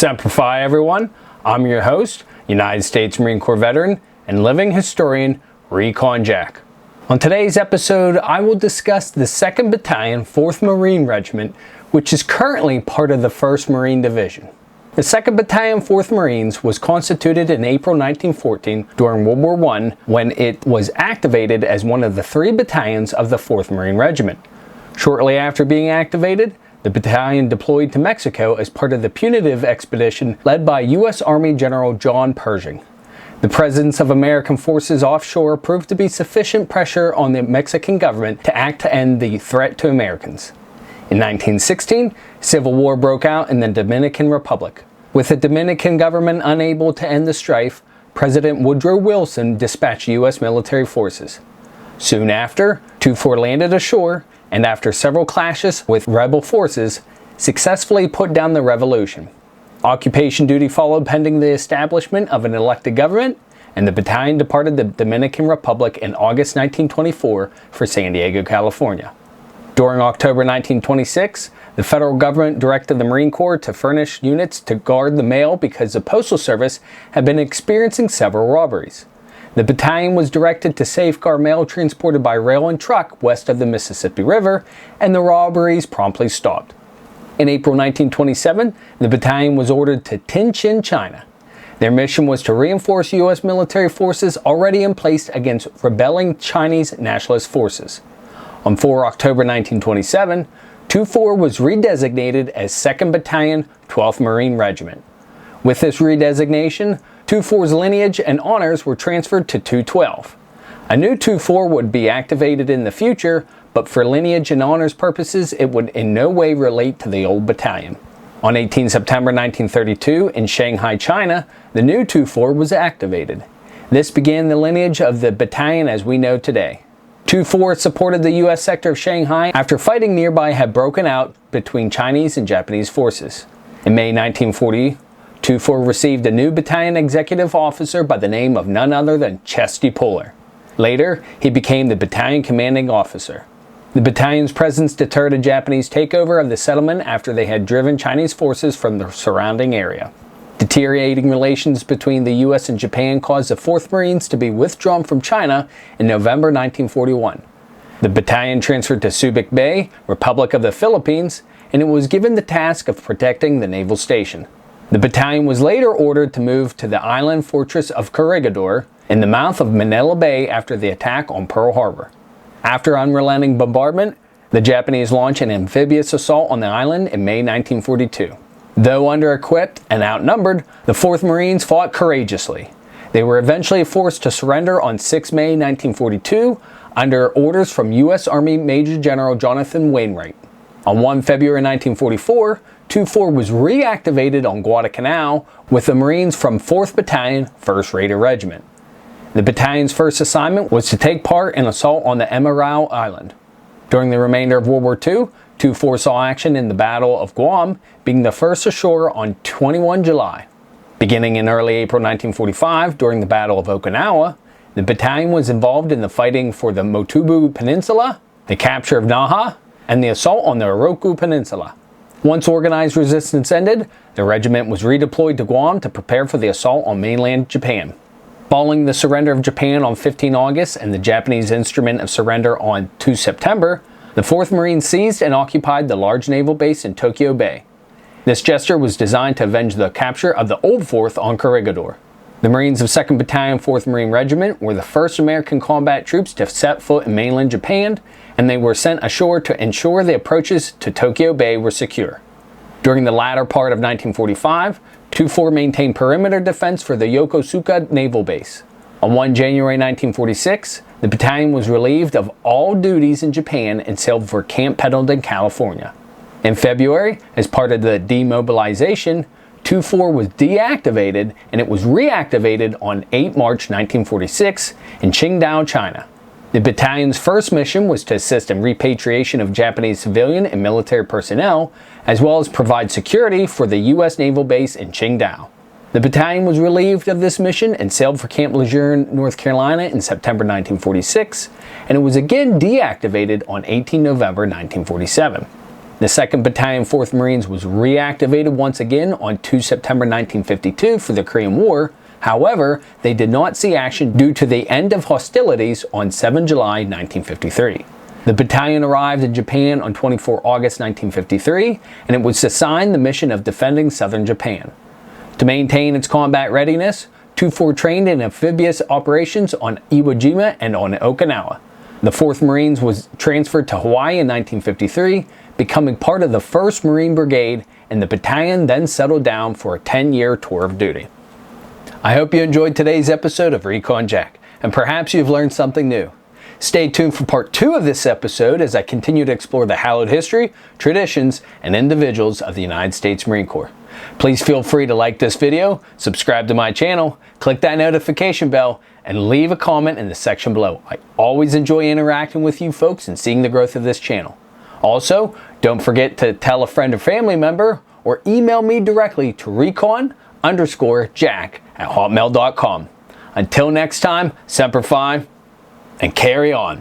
Semper Fi, everyone. I'm your host, United States Marine Corps veteran and living historian, Recon Jack. On today's episode, I will discuss the 2nd Battalion, 4th Marine Regiment, which is currently part of the 1st Marine Division. The 2nd Battalion, 4th Marines was constituted in April 1914 during World War I when it was activated as one of the 3 battalions of the 4th Marine Regiment. Shortly after being activated, the battalion deployed to Mexico as part of the punitive expedition led by U.S. Army General John Pershing. The presence of American forces offshore proved to be sufficient pressure on the Mexican government to act to end the threat to Americans. In 1916, civil war broke out in the Dominican Republic. With the Dominican government unable to end the strife, President Woodrow Wilson dispatched U.S. military forces. Soon after, 2-4 landed ashore, and after several clashes with rebel forces, successfully put down the revolution. Occupation duty followed pending the establishment of an elected government, and the battalion departed the Dominican Republic in August 1924 for San Diego, California. During October 1926, the federal government directed the Marine Corps to furnish units to guard the mail because the Postal Service had been experiencing several robberies. The battalion was directed to safeguard mail transported by rail and truck west of the Mississippi River, and the robberies promptly stopped. In April 1927, the battalion was ordered to Tianjin, China. Their mission was to reinforce U.S. military forces already in place against rebelling Chinese nationalist forces. On 4 October 1927, 2-4 was redesignated as 2nd Battalion, 12th Marine Regiment. With this redesignation, 2-4's lineage and honors were transferred to 212. A new 2-4 would be activated in the future, but for lineage and honors purposes, it would in no way relate to the old battalion. On 18 September 1932, in Shanghai, China, the new 2-4 was activated. This began the lineage of the battalion as we know today. 2-4 supported the U.S. sector of Shanghai after fighting nearby had broken out between Chinese and Japanese forces. In May 1940, 2-4 received a new battalion executive officer by the name of none other than Chesty Puller. Later, he became the battalion commanding officer. The battalion's presence deterred a Japanese takeover of the settlement after they had driven Chinese forces from the surrounding area. Deteriorating relations between the U.S. and Japan caused the 4th Marines to be withdrawn from China in November 1941. The battalion transferred to Subic Bay, Republic of the Philippines, and it was given the task of protecting the naval station. The battalion was later ordered to move to the island fortress of Corregidor in the mouth of Manila Bay after the attack on Pearl Harbor. After unrelenting bombardment, the Japanese launched an amphibious assault on the island in May 1942. Though under-equipped and outnumbered, the 4th Marines fought courageously. They were eventually forced to surrender on 6 May 1942 under orders from U.S. Army Major General Jonathan Wainwright. On 1 February 1944, 2-4 was reactivated on Guadalcanal with the Marines from 4th Battalion, 1st Raider Regiment. The battalion's first assignment was to take part in an assault on the Emerald Island. During the remainder of World War II, 2-4 saw action in the Battle of Guam, being the first ashore on 21 July. Beginning in early April 1945, during the Battle of Okinawa, the battalion was involved in the fighting for the Motubu Peninsula, the capture of Naha, and the assault on the Oroku Peninsula. Once organized resistance ended, the regiment was redeployed to Guam to prepare for the assault on mainland Japan. Following the surrender of Japan on 15 August and the Japanese instrument of surrender on 2 September, the 4th Marines seized and occupied the large naval base in Tokyo Bay. This gesture was designed to avenge the capture of the Old 4th on Corregidor. The Marines of 2nd Battalion, 4th Marine Regiment were the first American combat troops to set foot in mainland Japan, and they were sent ashore to ensure the approaches to Tokyo Bay were secure. During the latter part of 1945, 2-4 maintained perimeter defense for the Yokosuka Naval Base. On 1 January 1946, the battalion was relieved of all duties in Japan and sailed for Camp Pendleton, California. In February, as part of the demobilization, 2-4 was deactivated and it was reactivated on 8 March 1946 in Qingdao, China. The battalion's first mission was to assist in repatriation of Japanese civilian and military personnel, as well as provide security for the U.S. naval base in Qingdao. The battalion was relieved of this mission and sailed for Camp Lejeune, North Carolina in September 1946, and it was again deactivated on 18 November 1947. The 2nd Battalion, 4th Marines was reactivated once again on 2 September 1952 for the Korean War. However, they did not see action due to the end of hostilities on 7 July 1953. The battalion arrived in Japan on 24 August 1953, and it was assigned the mission of defending southern Japan. To maintain its combat readiness, 2-4 trained in amphibious operations on Iwo Jima and on Okinawa. The 4th Marines was transferred to Hawaii in 1953, becoming part of the 1st Marine Brigade, and the battalion then settled down for a 10-year tour of duty. I hope you enjoyed today's episode of Recon Jack, and perhaps you've learned something new. Stay tuned for part 2 of this episode as I continue to explore the hallowed history, traditions, and individuals of the United States Marine Corps. Please feel free to like this video, subscribe to my channel, click that notification bell, and leave a comment in the section below. I always enjoy interacting with you folks and seeing the growth of this channel. Also, don't forget to tell a friend or family member or email me directly to recon_jack@hotmail.com. Until next time, Semper Fi, and carry on.